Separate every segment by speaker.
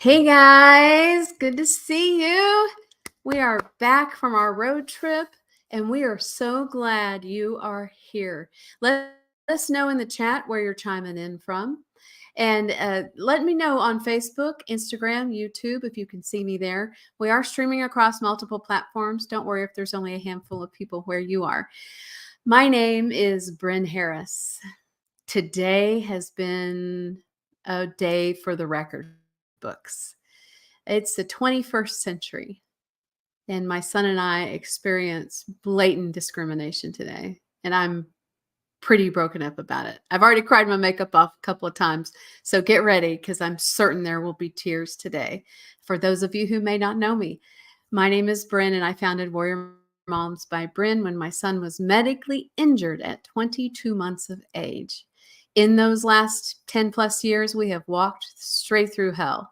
Speaker 1: Hey guys, good to see you. We are back from our road trip and we are so glad you are here. Let us know in the chat where you're chiming in from. And let me know on Facebook, Instagram, YouTube if you can see me there. We are streaming across multiple platforms. Don't worry if there's only a handful of people where you are. My name is Bren Harris. Today has been a day for the record books. It's the 21st century, and my son and I experience blatant discrimination today, and I'm pretty broken up about it. I've already cried my makeup off a couple of times, so get ready because I'm certain there will be tears today. For those of you who may not know me, my name is Bren, and I founded Warrior Moms by Bren when my son was medically injured at 22 months of age. In those last 10 plus years, we have walked straight through hell.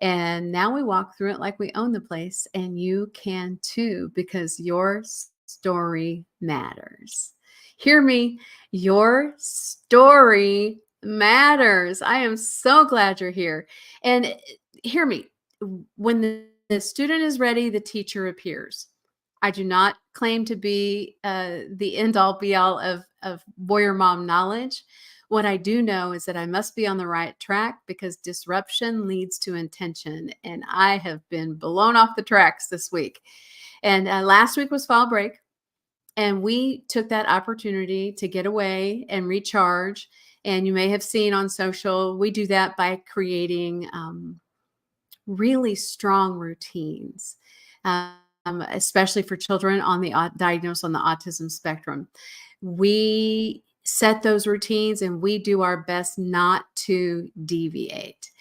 Speaker 1: And now we walk through it like we own the place, and you can too, because your story matters. Hear me, your story matters. I am so glad you're here. And hear me, when the student is ready, the teacher appears. I do not claim to be the end all be all of Warrior Mom knowledge. What I do know is that I must be on the right track because disruption leads to intention. And I have been blown off the tracks this week. And last week was fall break. And we took that opportunity to get away and recharge. And you may have seen on social, we do that by creating really strong routines, especially for children on the diagnosed on the autism spectrum. We set those routines and we do our best not to deviate.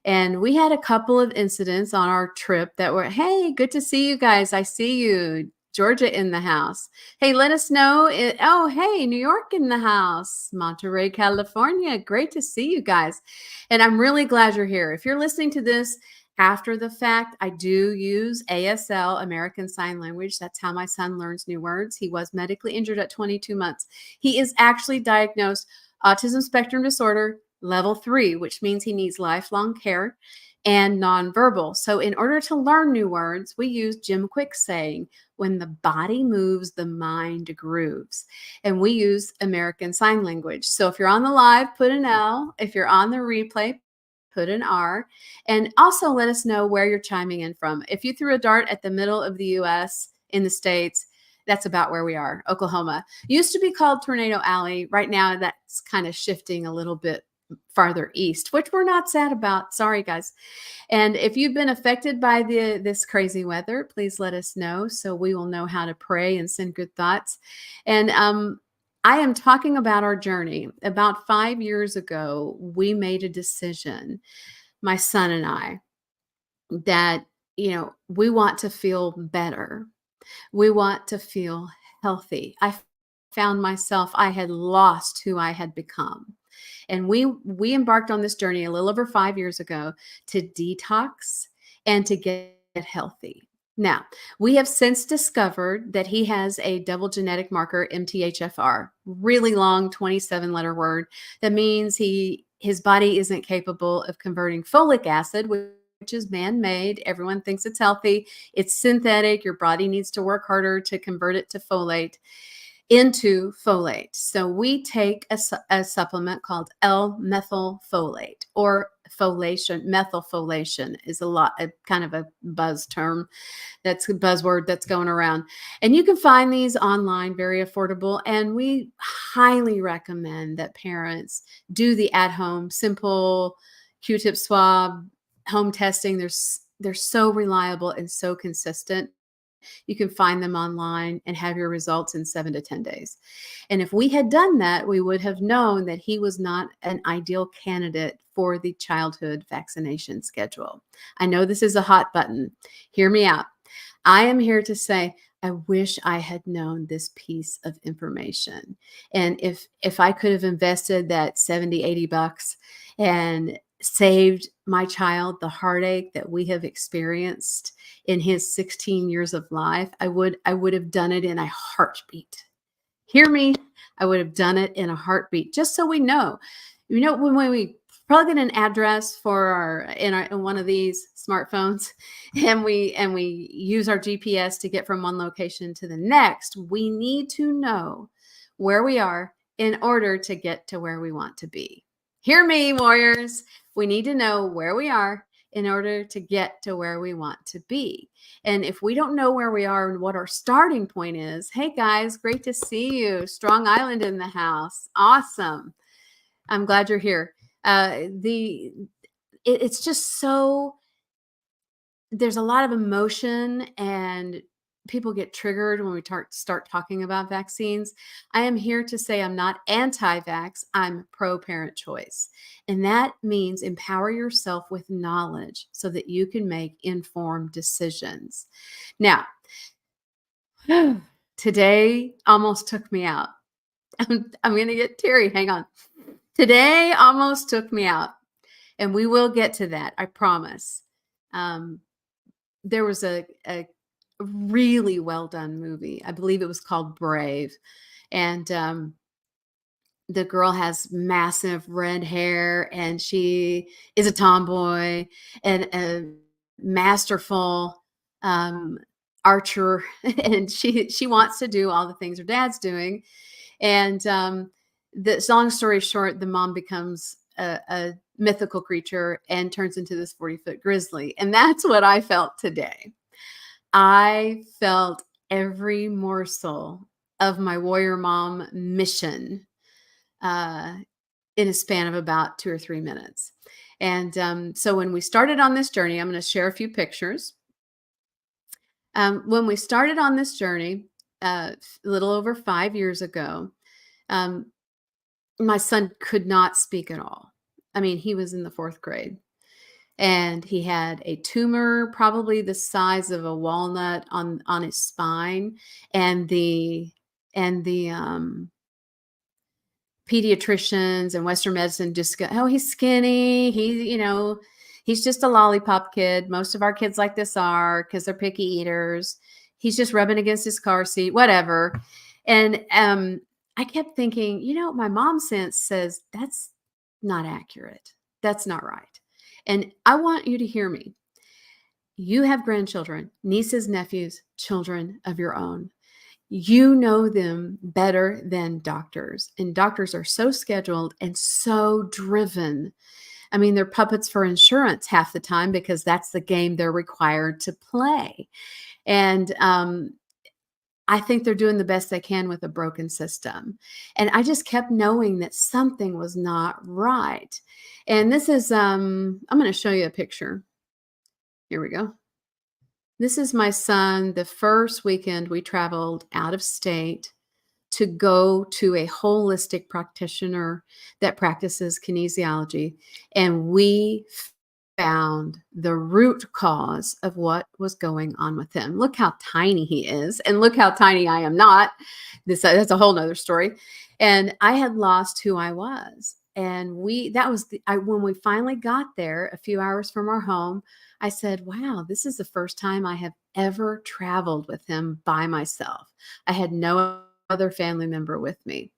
Speaker 1: And we had a couple of incidents on our trip that were, hey, good to see you guys. I see you. Georgia in the house. Hey, let us know. Oh, hey, New York in the house. Monterey, California. Great to see you guys. And I'm really glad you're here. If you're listening to this after the fact, I do use ASL, American Sign Language. That's how my son learns new words. He was medically injured at 22 months. He is actually diagnosed autism spectrum disorder level 3, which means he needs lifelong care and nonverbal. So in order to learn new words, we use Jim Quick's saying, when the body moves, the mind grooves. And we use American Sign Language. So if you're on the live, put an L. If you're on the replay, put an R. And also let us know where you're chiming in from. If you threw a dart at the middle of the US in the States, that's about where we are. Oklahoma used to be called Tornado Alley. Right now, that's kind of shifting a little bit farther east, which we're not sad about. Sorry, guys. And if you've been affected by this crazy weather, please let us know so we will know how to pray and send good thoughts. And I am talking about our journey. About 5 years ago, we made a decision, my son and I, that, we want to feel better. We want to feel healthy. I found myself, I had lost who I had become. And we embarked on this journey a little over 5 years ago to detox and to get healthy. Now, we have since discovered that he has a double genetic marker, MTHFR, really long 27-letter word. That means his body isn't capable of converting folic acid, which is man-made. Everyone thinks it's healthy. It's synthetic. Your body needs to work harder to convert it to folate, into folate. So we take a supplement called L-methylfolate, or folation. Methylfolation is kind of a buzz term. That's a buzzword that's going around. And you can find these online, very affordable. And we highly recommend that parents do the at-home, simple Q-tip swab, home testing. They're so reliable and so consistent. You can find them online and have your results in 7 to 10 days. And if we had done that, we would have known that he was not an ideal candidate for the childhood vaccination schedule. I know this is a hot button. Hear me out. I am here to say, I wish I had known this piece of information. And if I could have invested that 70, 80 bucks and saved my child the heartache that we have experienced in his 16 years of life, I would have done it in a heartbeat. Hear me? I would have done it in a heartbeat, just so we know. When we probably get an address for in one of these smartphones, and we use our GPS to get from one location to the next. We need to know where we are in order to get to where we want to be. Hear me, warriors. We need to know where we are in order to get to where we want to be. And if we don't know where we are and what our starting point is, hey guys, great to see you. Strong Island in the house. Awesome. I'm glad you're here. It's just so, there's a lot of emotion and people get triggered when we start talking about vaccines. I am here to say I'm not anti-vax, I'm pro-parent choice. And that means empower yourself with knowledge so that you can make informed decisions. Now, today almost took me out. I'm going to get teary. Hang on. Today almost took me out. And we will get to that, I promise. There was a really well done movie. I believe it was called Brave. And the girl has massive red hair and she is a tomboy and a masterful archer. And she wants to do all the things her dad's doing. And this long story short, the mom becomes a mythical creature and turns into this 40-foot grizzly. And that's what I felt today. I felt every morsel of my warrior mom mission in a span of about 2 or 3 minutes. And so when we started on this journey, I'm going to share a few pictures. When we started on this journey, a little over 5 years ago, my son could not speak at all. I mean, he was in the 4th grade and he had a tumor, probably the size of a walnut on his spine. And the pediatricians and Western medicine just go, oh, he's skinny. He's just a lollipop kid. Most of our kids like this are because they're picky eaters. He's just rubbing against his car seat, whatever. And I kept thinking, my mom sense says that's not accurate. That's not right. And I want you to hear me. You have grandchildren, nieces, nephews, children of your own. You know them better than doctors. And doctors are so scheduled and so driven. I mean, they're puppets for insurance half the time because that's the game they're required to play. And I think they're doing the best they can with a broken system. And I just kept knowing that something was not right. And this is, I'm going to show you a picture. Here we go. This is my son. The first weekend we traveled out of state to go to a holistic practitioner that practices kinesiology. And we found the root cause of what was going on with him. Look how tiny he is, and look how tiny I am not. That's a whole nother story. And I had lost who I was. And when we finally got there a few hours from our home, I said, wow, this is the first time I have ever traveled with him by myself. I had no other family member with me.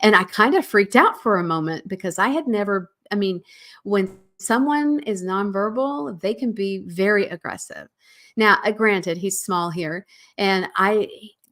Speaker 1: And I kind of freaked out for a moment because I had never, when someone is nonverbal, they can be very aggressive. Now, granted, he's small here, and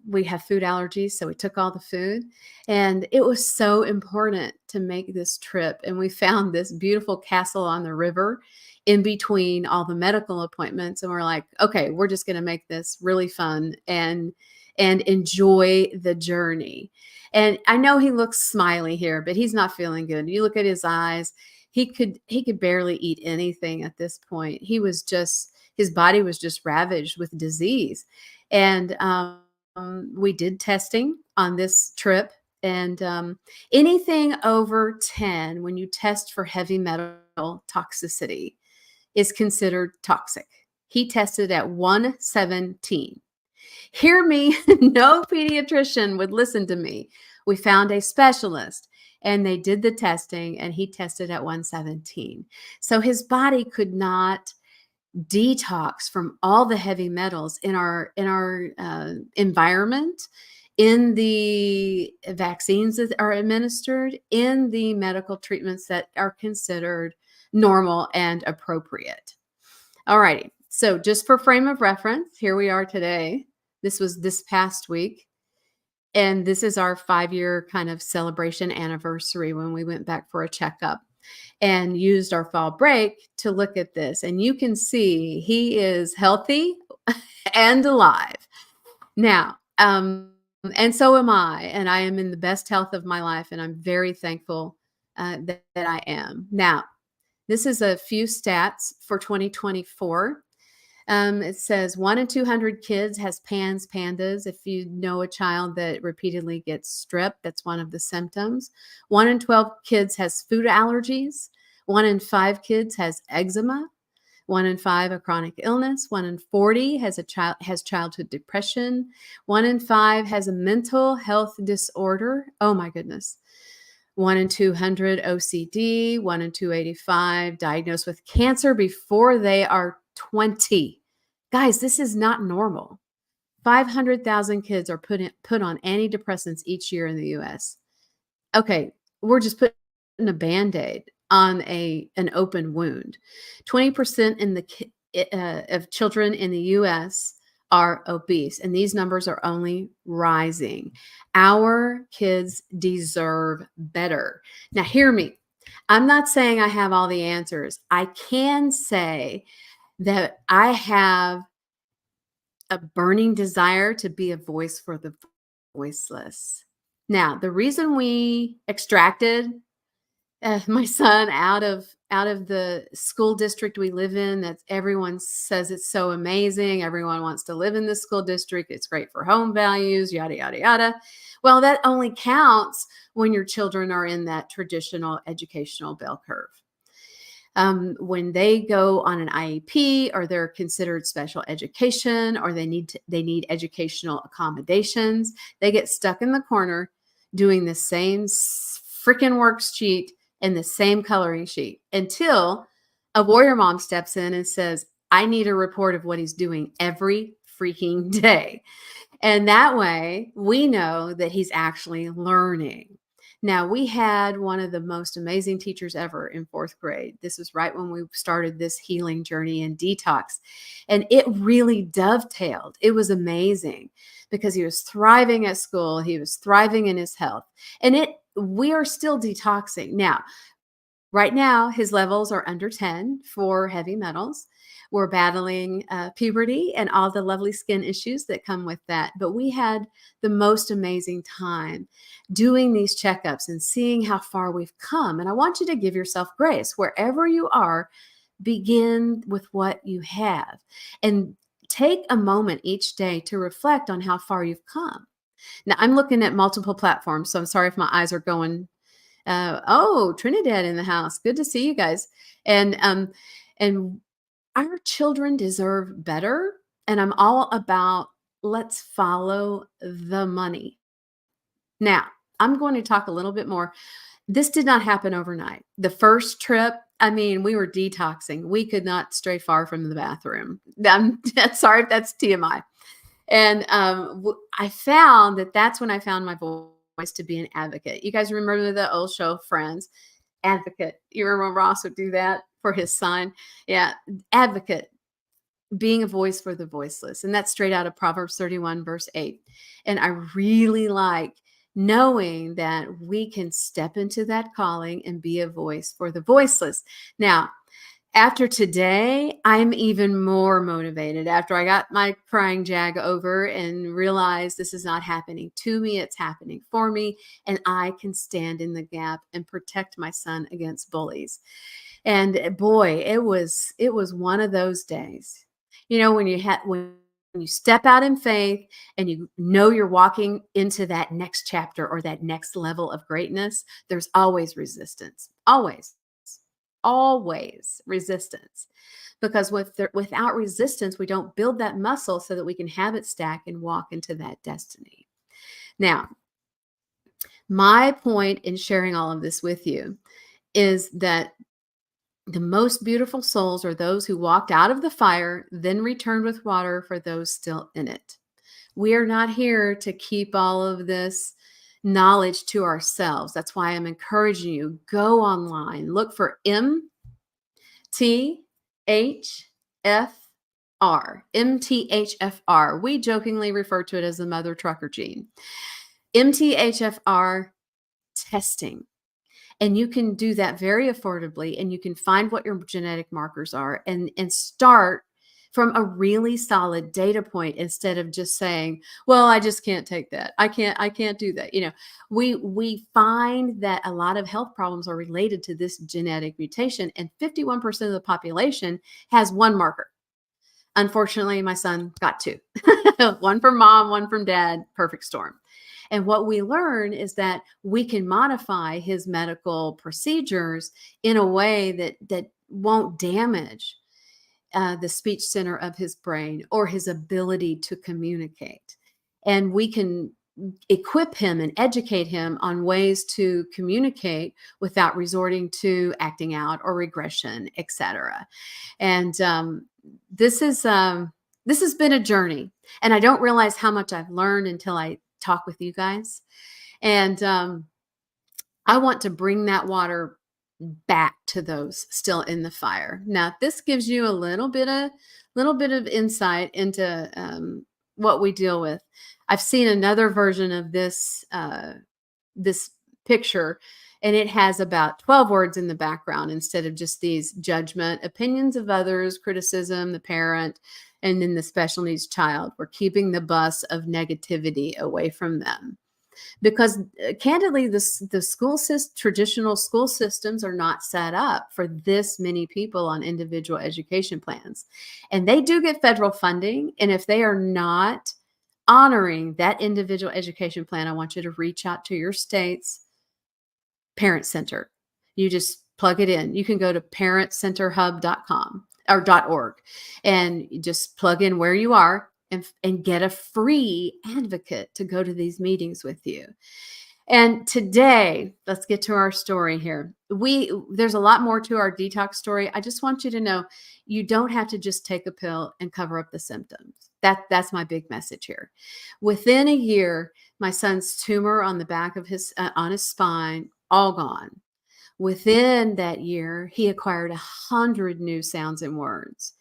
Speaker 1: we have food allergies, so we took all the food, and it was so important to make this trip. And we found this beautiful castle on the river in between all the medical appointments, and we're like, okay, we're just going to make this really fun and enjoy the journey. And I know he looks smiley here, but he's not feeling good. You look at his eyes. He could barely eat anything at this point. His body was just ravaged with disease. And we did testing on this trip. And anything over 10, when you test for heavy metal toxicity, is considered toxic. He tested at 117. Hear me, no pediatrician would listen to me. We found a specialist and they did the testing and he tested at 117. So his body could not detox from all the heavy metals in our environment, in the vaccines that are administered, in the medical treatments that are considered normal and appropriate. All righty. So just for frame of reference, here we are today. This was this past week. And this is our 5-year kind of celebration anniversary when we went back for a checkup and used our fall break to look at this. And you can see he is healthy and alive. Now, and so am I. And I am in the best health of my life. And I'm very thankful that I am. Now, this is a few stats for 2024. It says 1 in 200 kids has pandas. If you know a child that repeatedly gets strep, that's one of the symptoms. 1 in 12 kids has food allergies. 1 in 5 kids has eczema. 1 in 5 a chronic illness. 1 in 40 has childhood depression. 1 in 5 has a mental health disorder. Oh my goodness. 1 in 200 OCD. 1 in 285 diagnosed with cancer before they are 20. Guys, this is not normal. 500,000 kids are put on antidepressants each year in the US. Okay, we're just putting a Band-Aid on an open wound. 20% of children in the US are obese, and these numbers are only rising. Our kids deserve better. Now, hear me. I'm not saying I have all the answers. I can say that I have a burning desire to be a voice for the voiceless. Now, the reason we extracted my son out of the school district we live in, that everyone says it's so amazing. Everyone wants to live in this school district. It's great for home values, yada, yada, yada. Well, that only counts when your children are in that traditional educational bell curve. When they go on an IEP or they're considered special education or they need educational accommodations, they get stuck in the corner doing the same freaking worksheet and the same coloring sheet until a warrior mom steps in and says, I need a report of what he's doing every freaking day. And that way we know that he's actually learning. Now, we had one of the most amazing teachers ever in 4th grade. This was right when we started this healing journey and detox. And it really dovetailed. It was amazing because he was thriving at school. He was thriving in his health. And we are still detoxing. Now, right now, his levels are under 10 for heavy metals. We're battling puberty and all the lovely skin issues that come with that. But we had the most amazing time doing these checkups and seeing how far we've come. And I want you to give yourself grace. Wherever you are, begin with what you have. And take a moment each day to reflect on how far you've come. Now, I'm looking at multiple platforms, so I'm sorry if my eyes are going, oh, Trinidad in the house. Good to see you guys. And our children deserve better. And I'm all about let's follow the money. Now, I'm going to talk a little bit more. This did not happen overnight. The first trip, I mean, we were detoxing. We could not stray far from the bathroom. I'm sorry if that's TMI. And I found that's when I found my voice to be an advocate. You guys remember the old show, Friends? Advocate. You remember Ross would do that for his son? Yeah, advocate, being a voice for the voiceless. And that's straight out of Proverbs 31, verse 8. And I really like knowing that we can step into that calling and be a voice for the voiceless. Now, after today, I'm even more motivated after I got my crying jag over and realized this is not happening to me. It's happening for me. And I can stand in the gap and protect my son against bullies. And boy, it was one of those days, when you step out in faith and you know you're walking into that next chapter or that next level of greatness, there's always resistance. Always resistance. Because without resistance, we don't build that muscle so that we can have it stack and walk into that destiny. Now, my point in sharing all of this with you is that the most beautiful souls are those who walked out of the fire, then returned with water for those still in it. We are not here to keep all of this knowledge to ourselves. That's why I'm encouraging you, go online, look for MTHFR. MTHFR. We jokingly refer to it as the mother trucker gene. MTHFR testing. And you can do that very affordably, and you can find what your genetic markers are and start from a really solid data point instead of just saying, well, I just can't take that. I can't do that. We find that a lot of health problems are related to this genetic mutation, and 51% of the population has one marker. Unfortunately, my son got two. One from mom, one from dad, perfect storm. And what we learn is that we can modify his medical procedures in a way that won't damage the speech center of his brain or his ability to communicate. And we can equip him and educate him on ways to communicate without resorting to acting out or regression, etc. And this has been a journey, and I don't realize how much I've learned until I talk with you guys. And I want to bring that water back to those still in the fire. Now, this gives you a little bit of insight into what we deal with. I've seen another version of this picture, and it has about 12 words in the background instead of just these: judgment, opinions of others, criticism, the parent, and then the special needs child. We're keeping the bus of negativity away from them. Because candidly, the traditional school systems are not set up for this many people on individual education plans. And they do get federal funding. And if they are not honoring that individual education plan, I want you to reach out to your state's parent center. You just plug it in. You can go to parentcenterhub.com or .org and just plug in where you are and get a free advocate to go to these meetings with you. And today, let's get to our story here. There's a lot more to our detox story. I just want you to know you don't have to just take a pill and cover up the symptoms. That's my big message here. Within a year, my son's tumor on the back of on his spine, all gone. Within that year, he acquired 100 new sounds and words.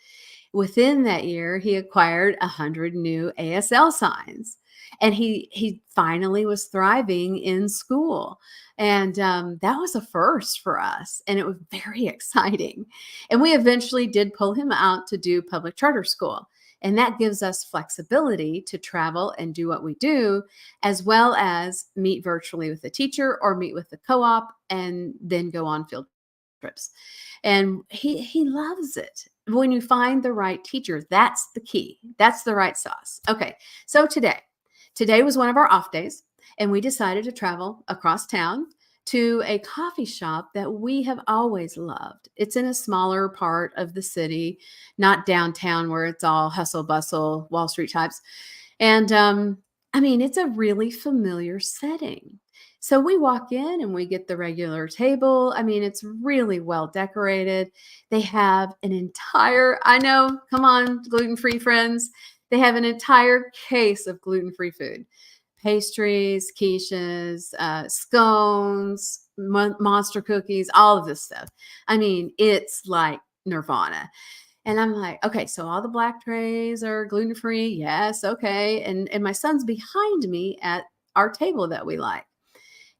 Speaker 1: Within that year, he acquired 100 new ASL signs, and he finally was thriving in school. And that was a first for us, and it was very exciting. And we eventually did pull him out to do public charter school. And that gives us flexibility to travel and do what we do, as well as meet virtually with a teacher or meet with the co-op and then go on field trips. And he loves it. When you find the right teacher, that's the key. That's the right sauce. Okay, so today was one of our off days, and we decided to travel across town to a coffee shop that we have always loved. It's in a smaller part of the city, not downtown where it's all hustle bustle, Wall Street types. And I mean, it's a really familiar setting. So we walk in and we get the regular table. I mean, it's really well decorated. They have an entire, I know, come on, gluten-free friends. They have an entire case of gluten-free food. Pastries, quiches, scones, monster cookies, all of this stuff. I mean, it's like nirvana. And I'm like, okay, so all the black trays are gluten-free. Yes, okay. And my son's behind me at our table that we like.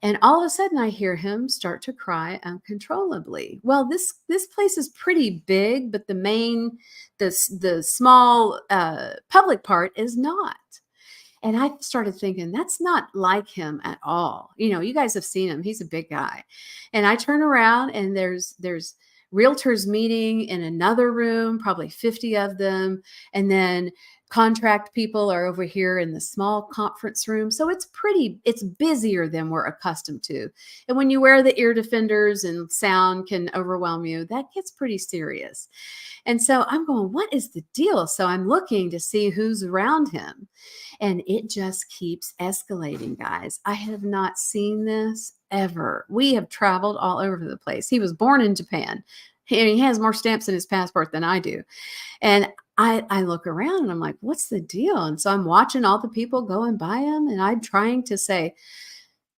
Speaker 1: And all of a sudden I hear him start to cry uncontrollably. Well, this place is pretty big, but the small public part is not. And I started thinking, that's not like him at all. You guys have seen him. He's a big guy. And I turn around and there's realtors meeting in another room, probably 50 of them. And then contract people are over here in the small conference room. So it's busier than we're accustomed to. And when you wear the ear defenders and sound can overwhelm you, that gets pretty serious. And so I'm going, what is the deal? So I'm looking to see who's around him. And it just keeps escalating, guys. I have not seen this ever. We have traveled all over the place. He was born in Japan. He has more stamps in his passport than I do. And I look around and I'm like, what's the deal? And so I'm watching all the people going by him, and I'm trying to say,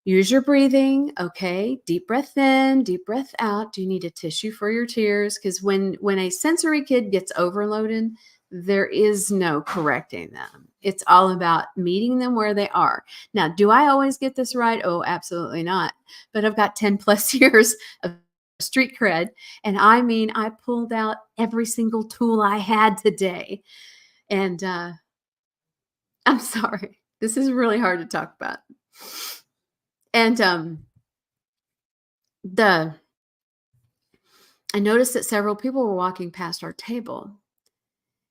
Speaker 1: Use your breathing, okay? Deep breath in, deep breath out. Do you need a tissue for your tears? Because when a sensory kid gets overloaded, there is no correcting them. It's all about meeting them where they are. Now, do I always get this right? Oh, absolutely not. But I've got 10 plus years of street cred. And I mean, I pulled out every single tool I had today. And I'm sorry. This is really hard to talk about. And the I noticed that several people were walking past our table.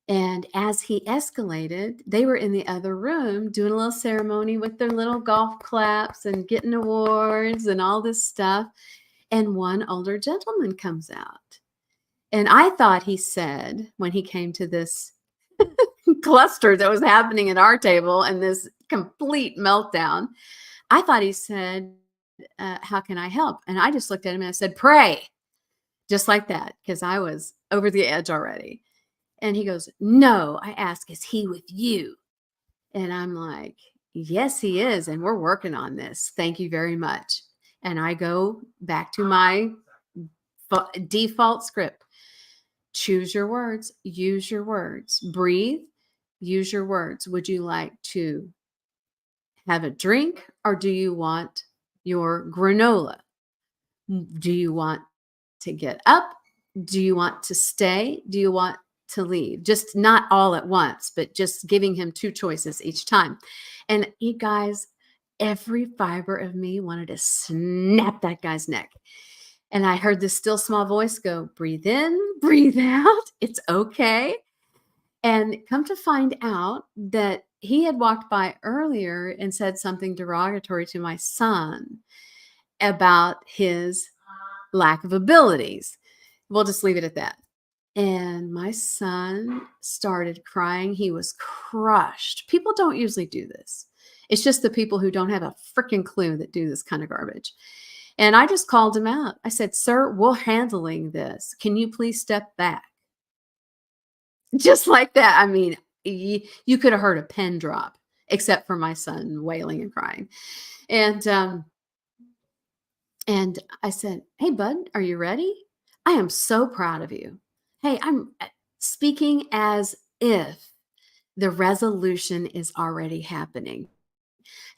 Speaker 1: And as he escalated, they were in the other room doing a little ceremony with their little golf claps and getting awards and all this stuff. And one older gentleman comes out. And I thought he said, when he came to this cluster that was happening at our table and this complete meltdown, I thought he said, how can I help? And I just looked at him and I said, pray. Just like that, because I was over the edge already. And he goes, no, I ask, is he with you? And I'm like, yes, he is. And we're working on this. Thank you very much. And I go back to my default script. Choose your words, use your words, breathe, use your words. Would you like to have a drink or do you want your granola? Do you want to get up? Do you want to stay? Do you want to leave? Just not all at once, but just giving him two choices each time. And you guys, every fiber of me wanted to snap that guy's neck. And I heard this still small voice go, breathe in, breathe out. It's okay. And come to find out that he had walked by earlier and said something derogatory to my son about his lack of abilities. We'll just leave it at that. And my son started crying. He was crushed. People don't usually do this. It's just the people who don't have a freaking clue that do this kind of garbage. And I just called him out. I said, sir, we're handling this. Can you please step back? Just like that. I mean, you could have heard a pen drop, except for my son wailing and crying. And I said, hey, bud, are you ready? I am so proud of you. Hey, I'm speaking as if the resolution is already happening.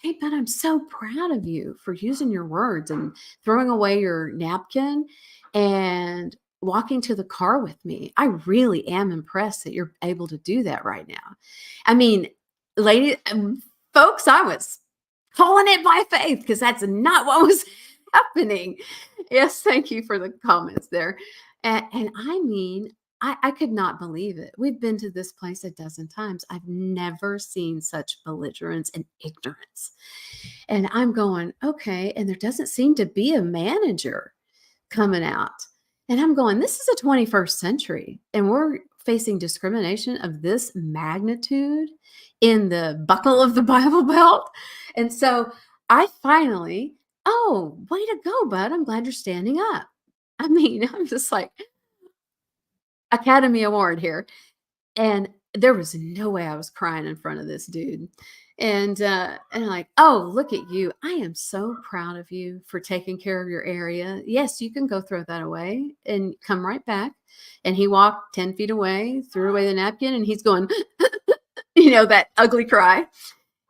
Speaker 1: Hey, but I'm so proud of you for using your words and throwing away your napkin and walking to the car with me. I really am impressed that you're able to do that right now. I mean, ladies, folks, I was calling it by faith because that's not what was happening. Yes, thank you for the comments there. And I mean, I could not believe it. We've been to this place a dozen times. I've never seen such belligerence and ignorance. And I'm going, okay. And there doesn't seem to be a manager coming out. And I'm going, this is the 21st century. And we're facing discrimination of this magnitude in the buckle of the Bible Belt. And so I finally, oh, way to go, bud. I'm glad you're standing up. I mean, I'm just like, Academy Award here. And there was no way I was crying in front of this dude. And I'm like, oh, look at you. I am so proud of you for taking care of your area. Yes, you can go throw that away and come right back. And he walked 10 feet away, threw away the napkin, and he's going, that ugly cry.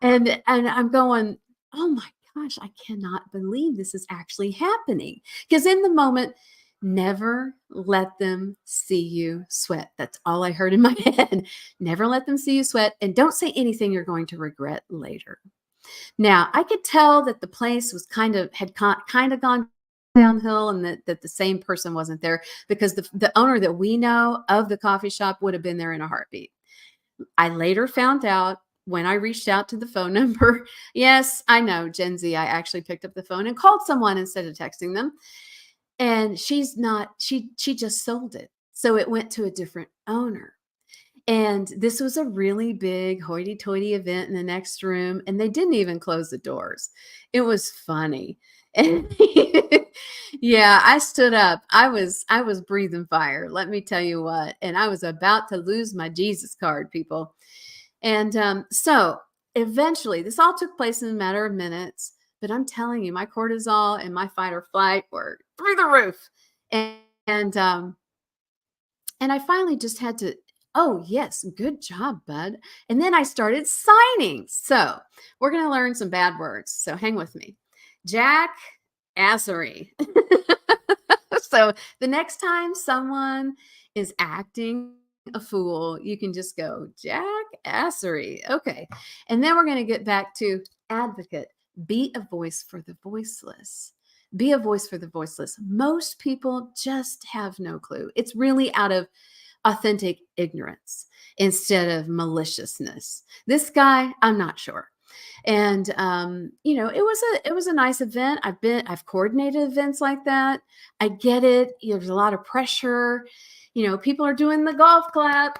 Speaker 1: And I'm going, oh my gosh, I cannot believe this is actually happening. Because in the moment, never let them see you sweat. That's all I heard in my head. Never let them see you sweat. And don't say anything you're going to regret later. Now, I could tell that the place was kind of gone downhill and that the same person wasn't there because the owner that we know of the coffee shop would have been there in a heartbeat. I later found out when I reached out to the phone number. Yes, I know, Gen Z. I actually picked up the phone and called someone instead of texting them. And she just sold it. So it went to a different owner. And this was a really big hoity-toity event in the next room. And they didn't even close the doors. It was funny. And yeah, I stood up. I was breathing fire. Let me tell you what. And I was about to lose my Jesus card, people. And so eventually this all took place in a matter of minutes. but I'm telling you, my cortisol and my fight or flight were through the roof. And, and, um, and I finally just had to, oh, yes, good job, bud. And then I started signing. So we're going to learn some bad words. So hang with me. Jack Assery. So the next time someone is acting a fool, you can just go, Jack Assery. Okay. And then we're going to get back to advocate. Be a voice for the voiceless. Be a voice for the voiceless. Most people just have no clue. It's really out of authentic ignorance instead of maliciousness. This guy, I'm not sure. And it was a nice event. I've coordinated events like that. I get it. There's a lot of pressure. People are doing the golf clap.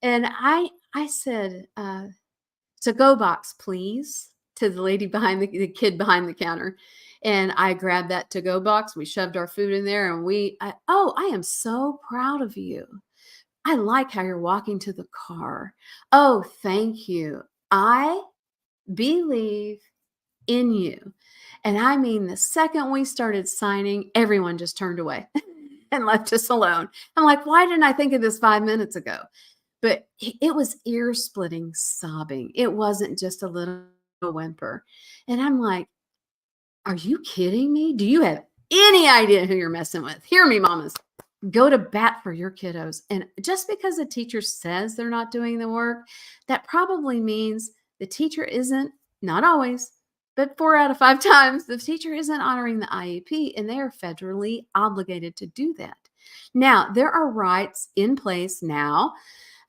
Speaker 1: And I said, to go box, please, to the lady behind the kid behind the counter. And I grabbed that to go box. We shoved our food in there and I am so proud of you. I like how you're walking to the car. Oh, thank you. I believe in you. And I mean, the second we started signing, everyone just turned away and left us alone. I'm like, why didn't I think of this 5 minutes ago? But it was ear splitting sobbing. It wasn't just a little whimper. And I'm like, are you kidding me? Do you have any idea who you're messing with? Hear me, mamas. Go to bat for your kiddos. And just because the teacher says they're not doing the work, that probably means the teacher isn't, not always, but 4 out of 5 times, the teacher isn't honoring the IEP, and they are federally obligated to do that. Now, there are rights in place now.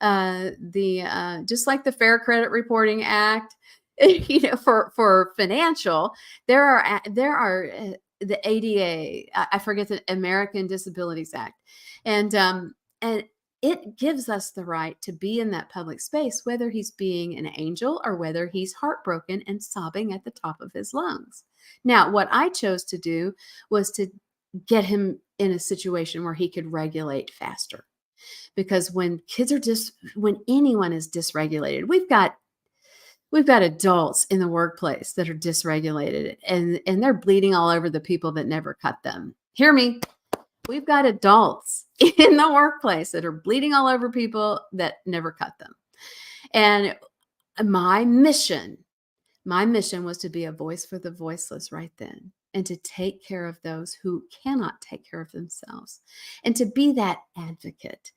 Speaker 1: Just like the Fair Credit Reporting Act, for financial, there are the ADA, I forget, the American Disabilities Act. And it gives us the right to be in that public space, whether he's being an angel or whether he's heartbroken and sobbing at the top of his lungs. Now, what I chose to do was to get him in a situation where he could regulate faster. Because when anyone is dysregulated, we've got adults in the workplace that are dysregulated and they're bleeding all over the people that never cut them. Hear me. We've got adults in the workplace that are bleeding all over people that never cut them. And my mission was to be a voice for the voiceless right then, and to take care of those who cannot take care of themselves, and to be that advocate.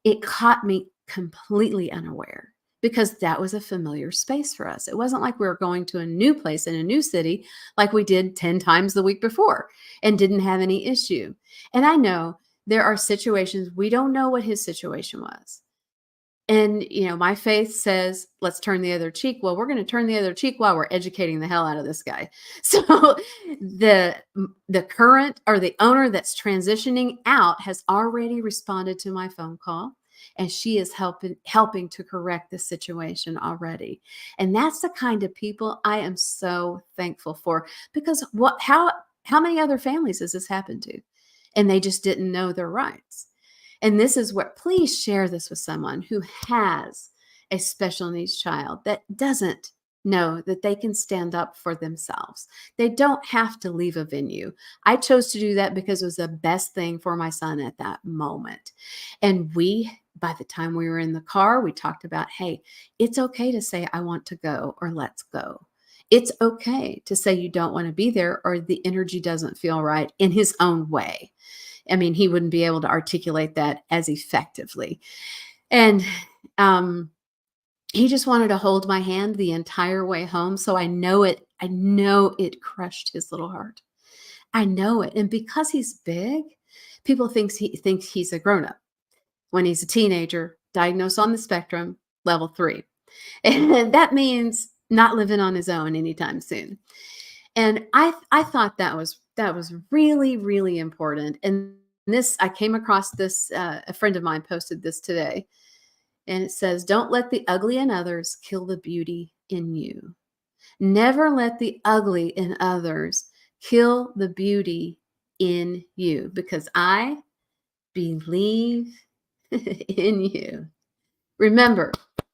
Speaker 1: It caught me completely unaware because that was a familiar space for us. It wasn't like we were going to a new place in a new city like we did 10 times the week before and didn't have any issue. And I know there are situations we don't know what his situation was. And, my faith says, let's turn the other cheek. Well, we're going to turn the other cheek while we're educating the hell out of this guy. So the current or the owner that's transitioning out has already responded to my phone call, and she is helping to correct the situation already. And that's the kind of people I am so thankful for, because how many other families has this happened to? And they just didn't know their rights. And this is what, please share this with someone who has a special needs child that doesn't know that they can stand up for themselves. They don't have to leave a venue. I chose to do that because it was the best thing for my son at that moment. And by the time we were in the car, we talked about, hey, it's okay to say, I want to go, or let's go. It's okay to say you don't want to be there, or the energy doesn't feel right, in his own way. I mean, he wouldn't be able to articulate that as effectively. And he just wanted to hold my hand the entire way home. So I know it crushed his little heart. I know it. And because he's big, people think he's a grown-up when he's a teenager, diagnosed on the spectrum, level 3. And that means not living on his own anytime soon. And I thought that was really, really important. And I came across this, a friend of mine posted this today, and it says, don't let the ugly in others kill the beauty in you. Never let the ugly in others kill the beauty in you, because I believe in you. Remember,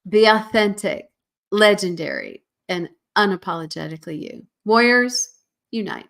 Speaker 1: be authentic, legendary, and unapologetically you. Warriors, unite.